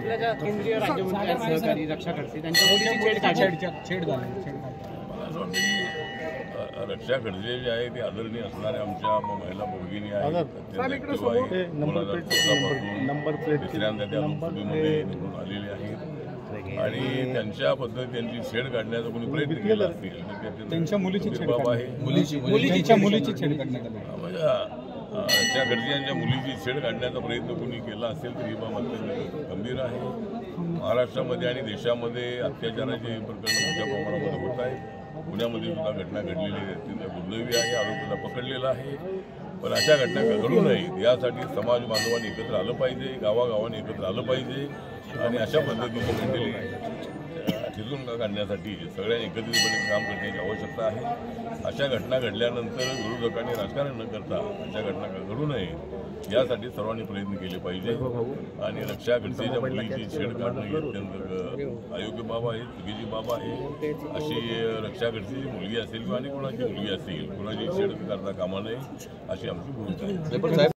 आपल्या ज्या केंद्रीय राज्यमंत्री आहेत सहकारी रक्षा खडसे त्यांच्या मुलीची छेड झाली. रक्षा खडसे जे आहे ते आदरणीय असणाऱ्या आमच्या महिला भगिनी आहेत. तिसऱ्यांदा त्या लोकसभेमध्ये निवडून आलेले आहेत आणि त्यांच्या पद्धतीने त्यांची छेड काढण्याचा कोणी प्रयत्न केला असतील त्यांच्या मुलीची बाब आहे. मुलीची छेड करण्यात आली. रक्षा खडसे यांच्या मुलीची छेड काढण्याचा प्रयत्न कोणी केला असेल तर ही बाब अत्यंत गंभीर आहे. महाराष्ट्रामध्ये आणि देशामध्ये अत्याचाराचे प्रकरण मोठ्या प्रमाणामध्ये होत आहेत. पुण्यामध्ये सुद्धा घटना घडलेली आहे, अत्यंत दुर्दैवी आहे. आरोपीला पकडलेला आहे. पण अशा घटना घडू नयेत यासाठी समाज बांधवांनी एकत्र आलं पाहिजे, गावागावांनी एकत्र आलं पाहिजे आणि अशा पद्धतीने तिथून काढण्यासाठी सगळ्यांनी एकत्रितपणे काम करण्याची आवश्यकता आहे. अशा घटना घडल्यानंतर विरोधकांनी राजकारण न करता अशा घटना घडू नये यासाठी सर्वांनी प्रयत्न केले पाहिजे आणि रक्षा खडसेच्या मुलीची छेड काढणं ही अत्यंत अयोग्य बाब आहे, चुकीची बाब आहे. अशी रक्षा खडसेची मुलगी असेल किंवा आणि कोणाची मुलगी असेल कोणाची छेड करता कामा नये अशी आमची भूमिका आहे.